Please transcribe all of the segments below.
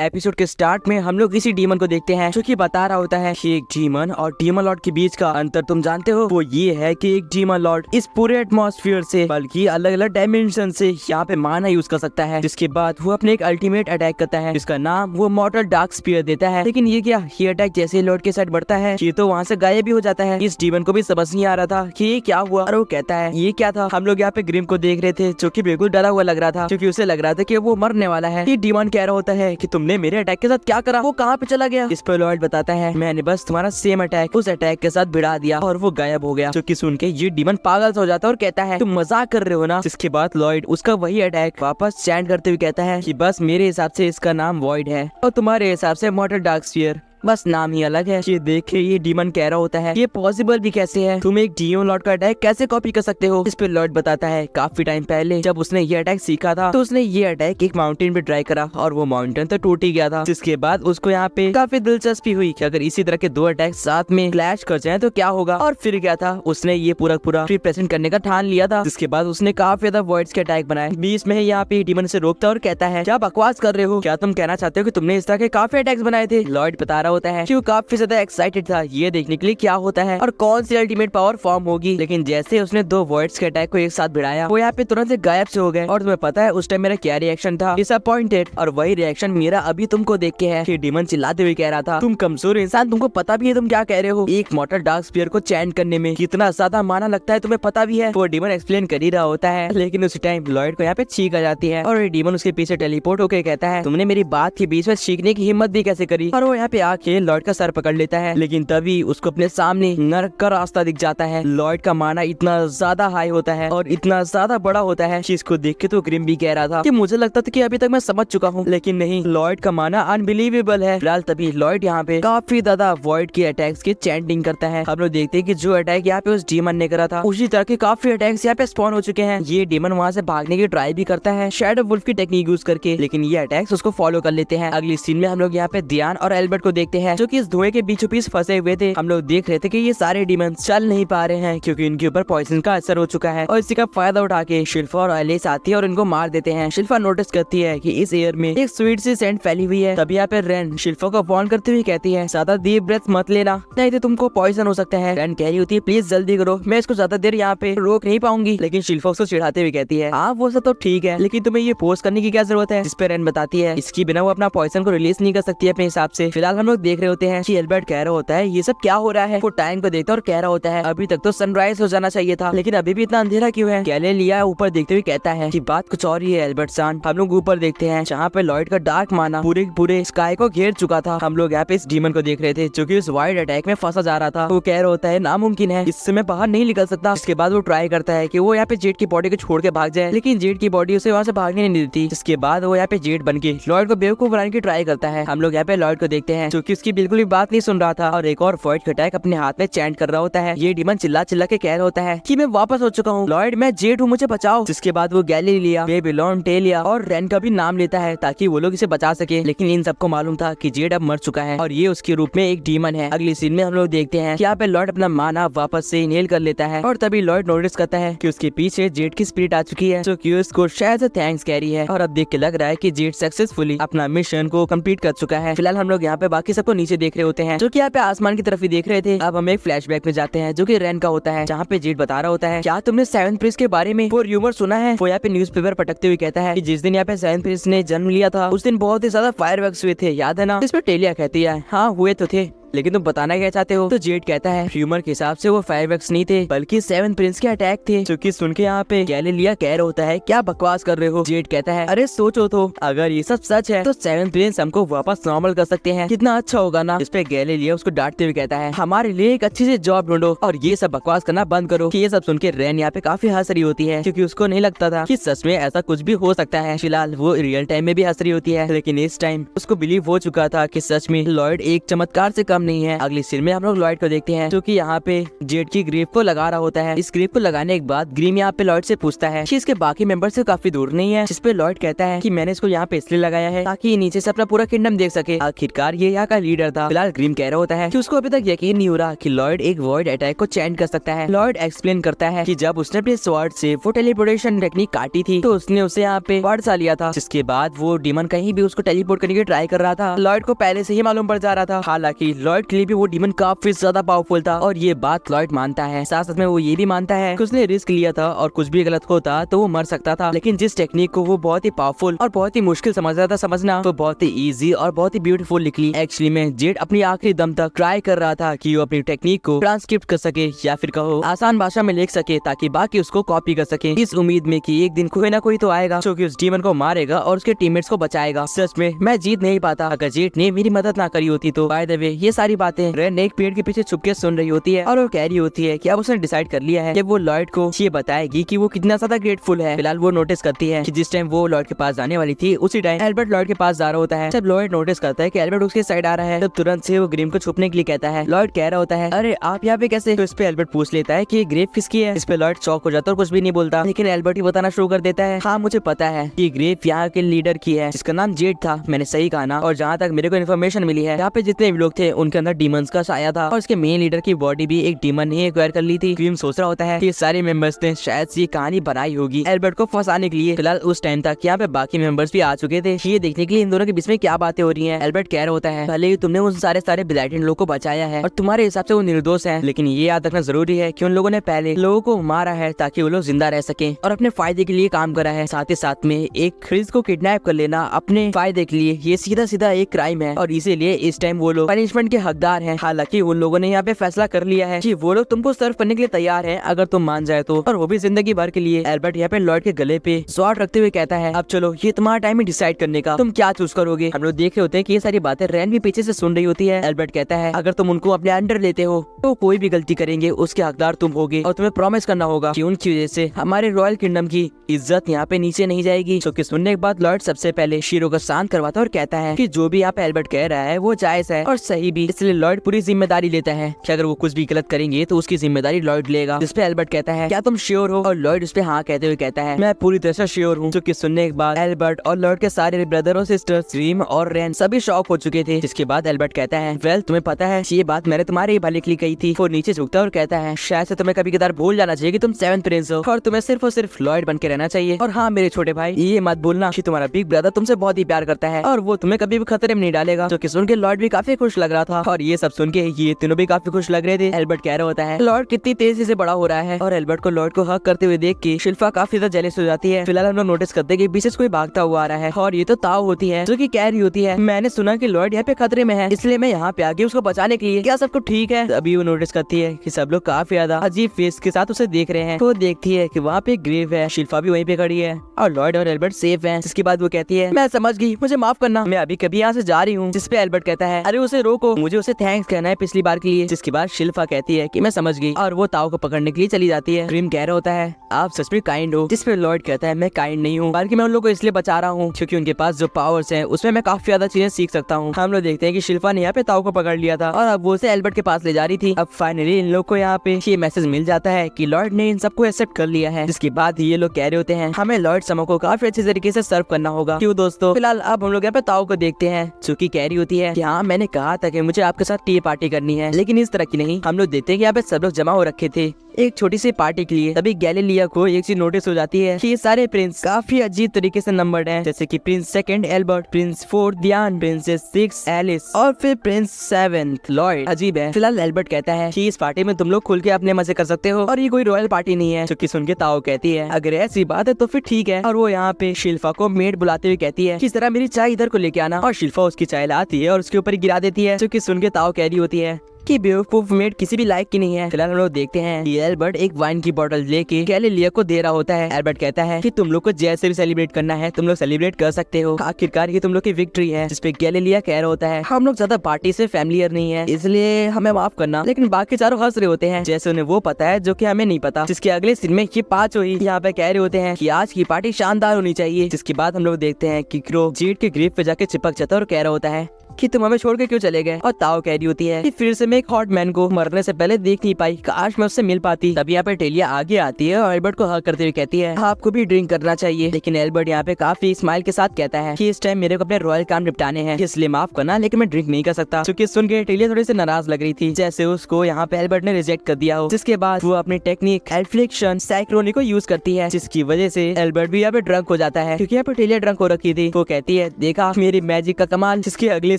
Episode के start में हम लोग इसी डीमन को देखते हैं जो कि बता रहा होता है कि एक डीमन और डीमन लॉर्ड के बीच का अंतर तुम जानते हो। वो ये है कि एक डीमन लॉर्ड इस पूरे एटमॉस्फेयर से बल्कि अलग अलग डायमेंशन से यहाँ पे माना यूज कर सकता है, जिसके बाद वो अपने एक अल्टीमेट अटैक करता है जिसका नाम वो मॉर्टल डार्क स्पीयर देता है। लेकिन ये क्या, ये अटैक जैसे लॉर्ड के साइड बढ़ता है ये तो वहाँ से गायब भी हो जाता है। इस डीमन को भी समझ नहीं आ रहा था कि ये क्या हुआ और वो कहता है ये क्या था। हम लोग यहाँ पे ग्रिम को देख रहे थे जो कि बिल्कुल डरा हुआ लग रहा था क्योंकि उसे लग रहा था कि वो मरने वाला है। ये डीमन कह रहा होता है कि तुमने मेरे अटैक के साथ क्या करा, वो कहाँ पे चला गया। इस पर लॉर्ड बताता है मैंने बस तुम्हारा सेम अटैक उस अटैक के साथ भिड़ा दिया और वो गायब हो गया। जो कि सुन के ये डीमन पागल सा हो जाता है और कहता है तुम मजाक कर रहे हो ना। जिसके बाद लॉर्ड उसका वही अटैक वापस चैंट करते हुए कहता है कि बस मेरे हिसाब से इसका नाम वॉइड है और तुम्हारे हिसाब से मॉर्टल डार्क स्फीयर, बस नाम ही अलग है। ये देखे ये डीमन कह रहा होता है ये पॉसिबल भी कैसे है, तुम एक डीमन लॉर्ड का अटैक कैसे कॉपी कर सकते हो। इस पे लॉर्ड बताता है काफी टाइम पहले जब उसने ये अटैक सीखा था तो उसने ये अटैक एक माउंटेन पे ट्राई करा और वो माउंटेन तो टूट ही गया था। जिसके बाद उसको यहाँ पे काफी दिलचस्पी हुई कि अगर इसी तरह के दो अटैक साथ में क्लैश कर जाए तो क्या होगा। और फिर क्या था, उसने ये पूरा रिप्रेजेंट करने का ठान लिया था। जिसके बाद उसने काफी ज्यादा वॉइड्स के अटैक बनाए। बीच में यहाँ पे डीमन से रोकता और कहता है क्या बकवास कर रहे हो, क्या तुम कहना चाहते हो कि तुमने इस तरह के काफी अटैक्स बनाए थे। लॉर्ड बता रहा होता है कि वो काफी ज्यादा एक्साइटेड था ये देखने के लिए क्या होता है और कौन सी अल्टीमेट पावर फॉर्म होगी। लेकिन जैसे उसने दो वॉइड्स के अटैक को एक साथ भिड़ाया वो यहाँ पे तुरंत से गायब से हो गए। और तुम्हें पता है उस टाइम मेरा क्या रिएक्शन था, डिसअपॉइंटेड। और वही रिएक्शन मेरा अभी तुमको देख के है कि डीमन चिल्लाते हुए कह रहा था तुम कमजोर इंसान, तुमको पता भी है तुम क्या कह रहे हो। एक मॉर्टल डार्क स्फीयर को चैंट करने में कितना ज्यादा माना लगता है तुम्हें पता भी है। वो डीमन एक्सप्लेन कर ही रहा होता है लेकिन उसी टाइम लॉर्ड को यहाँ पे छींक आ जाती है और डीमन उसके पीछे टेलीपोर्ट होकर कहता है तुमने मेरी बात के बीच में छींकने की हिम्मत भी कैसे करी। और वो यहाँ पे आके लॉर्ड का सर पकड़ लेता है। लेकिन तभी उसको अपने सामने नरक का रास्ता दिख जाता है। लॉर्ड का माना इतना ज्यादा हाई होता है और इतना ज्यादा बड़ा होता है कि इसको देख के तो ग्रिम भी कह रहा था कि मुझे लगता था कि अभी तक मैं समझ चुका हूँ, लेकिन नहीं, लॉर्ड का माना अनबिलीवेबल है। फिलहाल तभी लॉर्ड यहाँ पे काफी ज्यादा वॉइड के अटैक्स की चैंटिंग करता है। हम लोग देखते हैं कि जो अटैक यहाँ पे उस डीमन ने करा था उसी तरह के काफी अटैक्स यहाँ पे स्पॉन हो चुके हैं। ये डीमन वहाँ से भागने की ट्राई भी करता है शैडो वुल्फ की टेक्निक यूज करके, लेकिन ये अटैक्स उसको फॉलो कर लेते हैं। अगली सीन में हम लोग यहाँ पे ध्यान और एल्बर्ट को देखते हैं जो कि इस धुएं के बीचों बीच फंसे हुए थे। हम लोग देख रहे थे कि ये सारे डीमंस चल नहीं पा रहे हैं क्योंकि इनके ऊपर पॉइजन का असर हो चुका है और इसी का फायदा उठा के शिल्फा और एलिस आती है और इनको मार देते हैं। शिल्फा नोटिस करती है कि इस एयर में एक स्वीट सी सेंट फैली हुई है। तभी यहाँ पे रेन शिल्फा को वार्न करते हुए कहती है ज्यादा डीप ब्रेथ मत लेना नहीं तो तुमको पॉइजन हो सकता है। रेन कह रही होती है प्लीज जल्दी करो, मैं इसको ज्यादा देर यहाँ पे रोक नहीं पाऊंगी। लेकिन शिल्फा उसको चिढ़ाते हुए कहती है हाँ वो सब तो ठीक है लेकिन तुम्हें ये पोस्ट करने की क्या जरूरत है। जिस पे रेन बताती है इसकी बिना वो अपना पॉइजन को रिलीज नहीं कर सकती अपने हिसाब से। फिलहाल हम लोग देख रहे होते हैं कि एल्बर्ट कह रहा होता है ये सब क्या हो रहा है। वो टाइम को देखता और कह रहा होता है अभी तक तो सनराइज हो जाना चाहिए था लेकिन अभी भी इतना अंधेरा क्यों है। गैलीलिया ऊपर देखते हुए कहता है कि बात कुछ और ही है एल्बर्ट सान। हम लोग ऊपर देखते हैं जहाँ पे लॉर्ड का डार्क माना पूरे स्काई को घेर चुका था। हम लोग यहाँ पे इस डीमन को देख रहे थे जो कि उस वाइड अटैक में फंसा जा रहा था। वो कह रहा होता है नामुमकिन है, इससे मैं बाहर नहीं निकल सकता। इसके बाद वो ट्राई करता है कि वो यहाँ पे जेड की बॉडी को छोड़ के भाग जाए लेकिन जेड की बॉडी उसे वहाँ से भागने नहीं देती। इसके बाद वो यहाँ पे जेड बन के लॉर्ड को बेवकूफ बनाने की ट्राई करता है। हम लोग यहाँ पे लॉर्ड को देखते हैं जो कि उसकी बिल्कुल भी बात नहीं सुन रहा था और एक और वॉइड अटैक अपने हाथ में चैंट कर रहा होता है। ये डीमन चिल्ला चिल्ला के कह रहा होता है कि मैं वापस हो चुका हूँ लॉर्ड, मैं जेड हूँ, मुझे बचाओ। जिसके बाद वो गैलीलिया, बेबीलोन, टेलिया और रेन का भी नाम लेता है ताकि वो लोग इसे बचा सके। लेकिन इन सबको मालूम था कि जेड अब मर चुका है और ये उसके रूप में एक डीमन है। अगली सीन में हम लोग देखते हैं कि यहाँ पे लॉर्ड अपना माना वापस से इनहेल कर लेता है और तभी लॉर्ड नोटिस करता है कि उसके पीछे जेड की स्पिरिट आ चुकी है जो कि उसको शायद से थैंक्स कह रही है। और अब देख के लग रहा है कि जेड सक्सेसफुली अपना मिशन को कंप्लीट कर चुका है। फिलहाल हम लोग यहाँ पे बाकी सबको नीचे देख रहे होते हैं जो कि यहाँ पे आसमान की तरफ ही देख रहे थे। अब हम एक फ्लैशबैक में जाते हैं जो कि रेन का होता है जहाँ पे जेड बता रहा होता है क्या तुमने सेवन प्रिंस के बारे में वो र्यूमर सुना है। वो यहाँ पे न्यूज़पेपर पटकते हुए कहता है कि जिस दिन यहाँ पे सेवन प्रिंस ने जन्म लिया था उस दिन बहुत ही ज्यादा फायरवर्क्स हुए थे, याद है ना। इस पे टेलिया कहती है हाँ हुए तो थे लेकिन तुम बताना क्या चाहते हो। तो जेड कहता है र्यूमर के हिसाब से वो फायरवर्क्स नहीं थे बल्कि सेवन प्रिंस के अटैक थे। जो कि सुन के यहाँ पे गैलीलिया कह रहा होता है क्या बकवास कर रहे हो। जेड कहता है अरे सोचो तो अगर ये सब सच है तो सेवन प्रिंस हमको वापस नॉर्मल कर सकते हैं, कितना अच्छा होगा ना। इस पे गैलीलिया उसको डांटते हुए कहता है हमारे लिए एक अच्छी सी जॉब ढूंढो और ये सब बकवास करना बंद करो। कि ये सब सुन के रेन यहाँ पे काफी हंस रही होती है क्योंकि उसको नहीं लगता था कि सच में ऐसा कुछ भी हो सकता है। फिलहाल वो रियल टाइम में भी हंस रही होती है लेकिन इस टाइम उसको बिलीव हो चुका था कि सच में लॉर्ड एक चमत्कार से कम नहीं है। अगली सीन में हम लोग लॉयड को देखते हैं जो कि यहाँ पे जेड की ग्रेव को लगा रहा होता है। इस ग्रेव को लगाने के बाद ग्रीम यहाँ पे लॉयड से पूछता है कि इसके बाकी मेंबर से काफी दूर नहीं है, जिसपे लॉयड कहता है कि मैंने इसको यहाँ पे इसलिए लगाया है ताकि ये नीचे से अपना पूरा किंगडम देख सके। आखिरकार ये यहाँ का लीडर था। फिलहाल ग्रीम कह रहा होता है कि उसको अभी तक यकीन नहीं हो रहा कि लॉयड एक वॉइड अटैक को चैन कर सकता है। लॉयड एक्सप्लेन करता है कि जब उसने अपने स्वॉर्ड से वो टेलीपोर्टेशन टेक्निक काटी थी तो उसने उसे यहाँ पे वर्ड सा लिया था, जिसके बाद वो डीमन कहीं भी उसको टेलीपोर्ट करने की ट्राई कर रहा था। लॉयड को पहले से ही मालूम पड़ जा रहा था। हालांकि लॉयड के लिए भी वो डीमन काफी ज्यादा पावरफुल था और ये बात लॉयड मानता है। साथ साथ में वो ये भी मानता है कि उसने रिस्क लिया था और कुछ भी गलत होता तो वो मर सकता था, लेकिन जिस टेक्निक को वो बहुत ही पावरफुल और बहुत ही मुश्किल समझ रहा था समझना, तो बहुत ही इजी और बहुत ही ब्यूटीफुल निकली। एक्चुअली में जेड अपनी आखिरी दम तक ट्राई कर रहा था कि वो अपनी टेक्निक को ट्रांसक्रिप्ट कर सके या फिर कहो आसान भाषा में लिख सके ताकि बाकी उसको कॉपी कर सके, इस उम्मीद में कि एक दिन कोई ना कोई तो आएगा जो कि उस डीमन को मारेगा और उसके टीममेट्स को बचाएगा। सच में मैं जीत नहीं पाता अगर जेड ने मेरी मदद ना करी होती तो। बाय द वे ये सारी बातें रेन एक पेड़ के पीछे छुप के सुन रही होती है और वो कह रही होती है कि अब उसने डिसाइड कर लिया है कि वो लॉयड को ये बताएगी कि वो कितना ज्यादा ग्रेटफुल है। फिलहाल वो नोटिस करती है कि जिस टाइम वो लॉयड के पास जाने वाली थी उसी टाइम एल्बर्ट लॉयड के पास जा रहा होता है। जब लॉयड नोटिस करता है कि एल्बर्ट उसके साइड आ रहा है तब तुरंत से वो ग्रीम को छुपने के लिए कहता है। लॉयड कह रहा होता है अरे आप यहाँ पे कैसे? तो इस पे एल्बर्ट पूछ लेता है कि ये ग्रेव किसकी है। इस पे लॉयड शॉक हो जाता है और कुछ भी नहीं बोलता, लेकिन एल्बर्ट ही बताना शुरू कर देता है हाँ मुझे पता है कि ग्रेव यहाँ के लीडर की है जिसका नाम जेड था। मैंने सही कहा ना? और जहाँ तक मेरे को इन्फॉर्मेशन मिली है यहाँ पे जितने भी लोग थे उनके अंदर डीमंस का साया था और इसके मेन लीडर की बॉडी भी एक डीमन ने एक्वायर कर ली थी। ग्रीम सोच रहा होता है कि सारे मेंबर्स ने शायद ये कहानी बनाई होगी एल्बर्ट को फंसाने के लिए। फिलहाल उस टाइम तक यहाँ पे बाकी मेंबर्स भी आ चुके थे ये देखने के लिए इन दोनों के बीच में क्या बातें हो रही हैं। एल्बर्ट कह रहा होता है भले ही तुमने उन सारे ब्लैटेन लोग को बचाया है और तुम्हारे हिसाब से वो निर्दोष है, लेकिन ये याद रखना जरूरी है कि उन लोगों ने पहले लोगों को मारा है ताकि वो लोग जिंदा रह सके और अपने फायदे के लिए काम करा है। साथ ही साथ में एक ख्रीज को किडनैप कर लेना अपने फायदे के लिए ये सीधा सीधा एक क्राइम है और इसीलिए इस टाइम वो लोग पनिशमेंट के हकदार हैं। हालांकि उन लोगों ने यहाँ पे फैसला कर लिया है कि वो लोग तुमको सर्व करने के लिए तैयार है अगर तुम मान जाए तो, और वो भी जिंदगी भर के लिए। एल्बर्ट यहाँ पे लॉयड के गले पे स्वॉर्ड रखते हुए कहता है अब चलो ये तुम्हारा टाइम है डिसाइड करने का, तुम क्या चूज करोगे। हम लोग देख रहे होते हैं कि ये सारी बातें रैन भी पीछे से सुन रही होती है। एल्बर्ट कहता है अगर तुम उनको अपने अंडर लेते हो तो कोई भी गलती करेंगे उसके हकदार तुम होगे और तुम्हें प्रॉमिस करना होगा कि उनकी वजह से हमारे रॉयल किंगडम की इज्जत यहाँ पे नीचे नहीं जाएगी। जो कि सुनने के बाद लॉयड सबसे पहले शीरो को शांत करवाता है और कहता है कि जो भी यहाँ पे एल्बर्ट कह रहा है वो जायज है और सही भी, इसलिए लॉयड पूरी जिम्मेदारी लेता है कि अगर वो कुछ भी गलत करेंगे तो उसकी जिम्मेदारी लॉयड लेगा। जिस पे एल्बर्ट कहता है क्या तुम श्योर हो? और लॉयड उस पे हाँ कहते हुए कहता है मैं पूरी तरह से श्योर हूँ। जो कि सुनने के बाद एल्बर्ट और लॉयड के सारे ब्रदर और सिस्टर्स ग्रीम और रेन सभी शॉक हो चुके थे। जिसके बाद एल्बर्ट कहता है वेल तुम्हें पता है ये बात मैंने तुम्हारे ही भले के लिए कही थी। वो नीचे झुकता है और कहता है शायद से तुम्हें कभी कदार भूल जाना चाहिए कि तुम 7th प्रिंस हो और तुम्हें सिर्फ और सिर्फ लॉयड बन के रहना चाहिए। और हाँ मेरे छोटे भाई ये मत भूलना कि तुम्हारा बिग ब्रदर तुमसे बहुत ही प्यार करता है और वो तुम्हें कभी भी खतरे में नहीं डालेगा। जो कि सुन के लॉयड भी काफी खुश लग रहा था और ये सब सुन के ये तीनों भी काफी खुश लग रहे थे। एल्बर्ट कह रहा होता है लॉयड कितनी तेजी से बड़ा हो रहा है और एल्बर्ट को लॉयड को हक करते हुए देख के शिल्पा काफी ज्यादा जेलस हो जाती है। फिलहाल हम लोग नोटिस करते हैं कि पीछे से कोई भागता हुआ आ रहा है और ये तो ताऊ होती है जो कि कह रही होती है मैंने सुना कि लॉयड यहाँ पे खतरे में है इसलिए मैं यहाँ पे आ गई उसको बचाने के लिए, क्या सब कुछ ठीक है? अभी वो नोटिस करती है कि सब लोग काफी ज्यादा अजीब फेस के साथ उसे देख रहे हैं। वो देखती है कि वहाँ पे ग्रेव है, शिल्पा भी वहीं पे खड़ी है और लॉयड और एल्बर्ट सेफ हैं। जिसके बाद वो कहती है मैं समझ गई, मुझे माफ करना, मैं अभी कभी यहाँ से जा रही हूँ। जिस पे एल्बर्ट कहता है अरे उसे रोको, मुझे उसे थैंक्स कहना है पिछली बार के लिए। जिसके बाद शिल्पा कहती है कि मैं समझ गई और वो ताऊ को पकड़ने के लिए चली जाती है। ग्रीम कह रहा होता है आप सच में काइंड हो। जिस पे लॉयड कहता है मैं काइंड नहीं हूँ बल्कि मैं उन लोगों को इसलिए बचा रहा हूँ क्योंकि उनके पास जो पावर्स हैं उसमें मैं काफी ज्यादा चीजें सीख सकता हूँ। हम लोग देखते हैं कि शिल्पा ने यहाँ पे ताऊ को पकड़ लिया था और अब वो उसे एल्बर्ट के पास ले जा रही थी। अब फाइनली इन लोग को यहाँ पे ये मैसेज मिल जाता है कि लॉयड ने इन सबको एक्सेप्ट कर लिया है। जिसके बाद ये लोग कह रहे होते हैं हमें लॉयड समो को काफी अच्छे तरीके से सर्व करना होगा। क्यों दोस्तों? फिलहाल अब हम लोग यहाँ पे ताऊ को देखते हैं जो की कह रही होती है कि हाँ मैंने कहा था कि मुझे आपके साथ टी पार्टी करनी है, लेकिन इस तरह की नहीं। हम लोग देखते हैं कि यहाँ पे सब लोग जमा हो रखे थे एक छोटी सी पार्टी के लिए। तभी गैलीलिया को एक चीज नोटिस हो जाती है कि ये सारे प्रिंस काफी अजीब तरीके से नंबर्ड हैं, जैसे कि prince 2nd Albert, prince 4th Diane, princess 6 Alice और फिर प्रिंस 7th लॉयड। अजीब है। फिलहाल एल्बर्ट कहता है कि इस पार्टी में तुम लोग खुल के अपने मजे कर सकते हो और ये कोई रॉयल पार्टी नहीं है। जो कि सुन के ताऊ कहती है अगर ऐसी बात है तो फिर ठीक है। और वो यहाँ पे शिल्पा को मेड बुलाते हुए कहती है किस तरह मेरी चाय इधर को लेके आना, और शिल्पा उसकी चाय लाती है और उसके ऊपर गिरा देती है। जो कि सुन के ताऊ कह रही होती है कि बेवकूफ मेड किसी भी लायक की नहीं है। फिलहाल हम लोग देखते हैं कि एल्बर्ट एक वाइन की बोतल लेके गैलीलियो को दे रहा होता है। एल्बर्ट कहता है कि तुम लोग को जैसे भी सेलिब्रेट करना है तुम लोग सेलिब्रेट कर सकते हो, आखिरकार ये तुम लोग की विक्ट्री है। जिसपे गैलीलियो कह रहा होता है हम लोग ज्यादा पार्टी से फैमिलियर नहीं है, इसलिए हमें माफ करना। लेकिन बाकी चारों हंस रहे होते हैं जैसे उन्हें वो पता है जो कि हमें नहीं पता। जिसके अगले सीन में ये पांचों ही यहाँ पे कह रहे होते हैं कि आज की पार्टी शानदार होनी चाहिए। जिसके बाद हम लोग देखते हैं कि क्रो जेड के ग्रेव पे जाके चिपक जाता है और कह रहा होता है कि तुम हमें छोड़ के क्यों चले गए। और ताओ कह रही होती है कि फिर से मैं एक हॉट मैन को मरने से पहले देख नहीं पाई, काश मैं उससे मिल पाती। तब यहाँ पे टेलिया आगे आती है और एल्बर्ट को हक करते हुए कहती है आपको भी ड्रिंक करना चाहिए। लेकिन एल्बर्ट यहाँ पे काफी स्माइल के साथ कहता है कि इस टाइम मेरे को अपने रॉयल काम निपटाने हैं, इसलिए माफ करना लेकिन मैं ड्रिंक नहीं कर सकता। क्योंकि सुन के टेलिया थोड़ी सी नाराज लग रही थी, जैसे उसको यहाँ पे एल्बर्ट ने रिजेक्ट कर दिया हो। जिसके बाद वो अपनी टेक्निक एल्फ्लिक्शन साइक्लोनी को यूज करती है, जिसकी वजह से एल्बर्ट भी यहाँ पे ड्रंक हो जाता है। क्योंकि यहाँ पे टेलिया ड्रंक हो रखी थी। वो कहती है देखा मेरी मैजिक का कमाल। जिसके अगले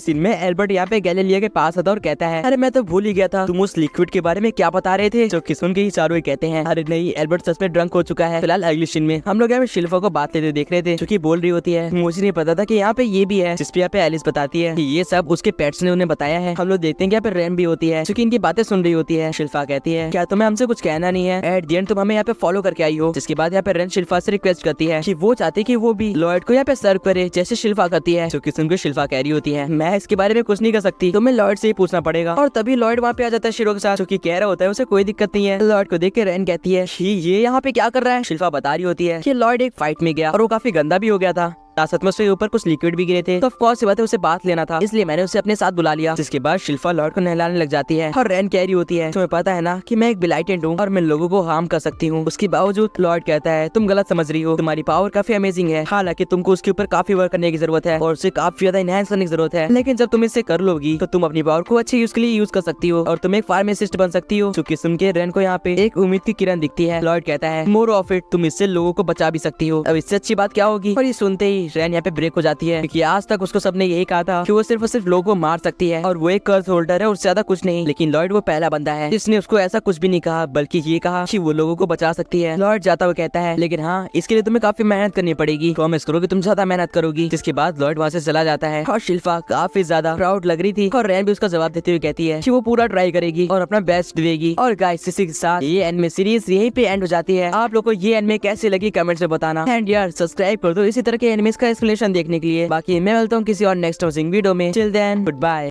सीन में एल्बर्ट पे गैलीलियो के पास आता और कहता है अरे मैं तो भूल ही गया था, तुम उस लिक्विड के बारे में क्या बता रहे थे। जो कि सुन के ही चारों ही कहते हैं अरे नहीं एल्बर्ट सच में ड्रंक हो चुका है। फिलहाल अगली सीन में हम लोग यहाँ पे शिल्फा को बात लेते देख रहे थे, जो कि बोल रही होती है मुझे नहीं पता था कि यहाँ पे ये भी है। जिसपे यहाँ पे एलिस बताती है कि ये सब उसके पेट्स ने उन्हें बताया है। हम लोग देखते हैं कि यहाँ पे रैन भी होती है, जो कि इनकी बातें सुन रही होती है। शिल्फा कहती है क्या तुम्हें हमसे कुछ कहना नहीं है, एट द एंड तुम हमें यहाँ पे फॉलो करके आई हो। जिसके बाद यहाँ पे रैन शिल्फा से रिक्वेस्ट करती है कि वो चाहती कि वो भी लॉयड को यहाँ पे सर्व करे जैसे शिल्फा करती है। जो कि सुनकर शिल्फा कह रही होती है मैं इसके बारे में कुछ नहीं कर सकती, तुम्हें लॉयड से ही पूछना पड़ेगा। और तभी लॉयड वहाँ पे आ जाता है शिरो के साथ, जो कि कह रहा होता है उसे कोई दिक्कत नहीं है। लॉयड को देख के रैन कहती है ये यहाँ पे क्या कर रहा है। शिल्फा बता रही होती है कि लॉयड एक फाइट में गया और वो काफी गंदा भी हो गया था, एटमॉस्फेयर के ऊपर कुछ लिक्विड भी गिरे थे, तो ऑफ कोर्स बात है उसे बात लेना था, इसलिए मैंने उसे अपने साथ बुला लिया। जिसके बाद शिल्फा लॉर्ड को नहलाने लग जाती है और रैन कह रही होती है तुम्हें पता है ना कि मैं एक बिलाइटेंट हूँ और मैं लोगों को हार्म कर सकती हूँ। उसके बावजूद लॉर्ड कहता है तुम गलत समझ रही हो, तुम्हारी पावर काफी अमेजिंग है, हालांकि तुमको उसके ऊपर काफी वर्क करने की जरूरत है और उसे काफी ज्यादा इनहेंस करने की जरूरत है। लेकिन जब तुम इससे कर लोगी तो तुम अपनी पावर को अच्छे यूज के लिए यूज कर सकती हो और तुम एक फार्मासिस्ट बन सकती हो। चूंकि सुन के रैन को यहाँ पे एक उम्मीद की किरण दिखती है। लॉर्ड कहता है मोर ऑफ इट, तुम इससे लोगों को बचा भी सकती हो, अब इससे अच्छी बात क्या होगी। और ये सुनते ही रैन यहाँ पे ब्रेक हो जाती है, क्योंकि आज तक उसको सबने यही कहा था कि वो सिर्फ और सिर्फ लोगों को मार सकती है और वो एक कर्ज होल्डर है और ज्यादा कुछ नहीं। लेकिन लॉर्ड वो पहला बंदा है जिसने उसको ऐसा कुछ भी नहीं कहा, बल्कि ये कहा कि वो लोगों को बचा सकती है। लॉर्ड जाता हुआ कहता है लेकिन हाँ इसके लिए तुम्हें काफी मेहनत करनी पड़ेगी, प्रॉमिस करो कि तुम ज्यादा मेहनत करोगी। जिसके बाद लॉर्ड वहाँ से चला जाता है और शिल्फा काफी ज्यादा प्राउड लग रही थी और रैन भी उसका जवाब देते हुए कहती है कि वो पूरा ट्राई करेगी और अपना बेस्ट देगी। और गाइस इसी के साथ ये एनिमे सीरीज यहीं पे एंड हो जाती है। आप लोगों को ये एनिमे कैसी लगी कमेंट में बताना, एंड यार सब्सक्राइब कर दो इसी तरह के एनिमेस का एक्सप्लेनेशन देखने के लिए। बाकी मैं मिलता हूँ किसी और नेक्स्ट वीडियो में, टिल देन गुड बाय।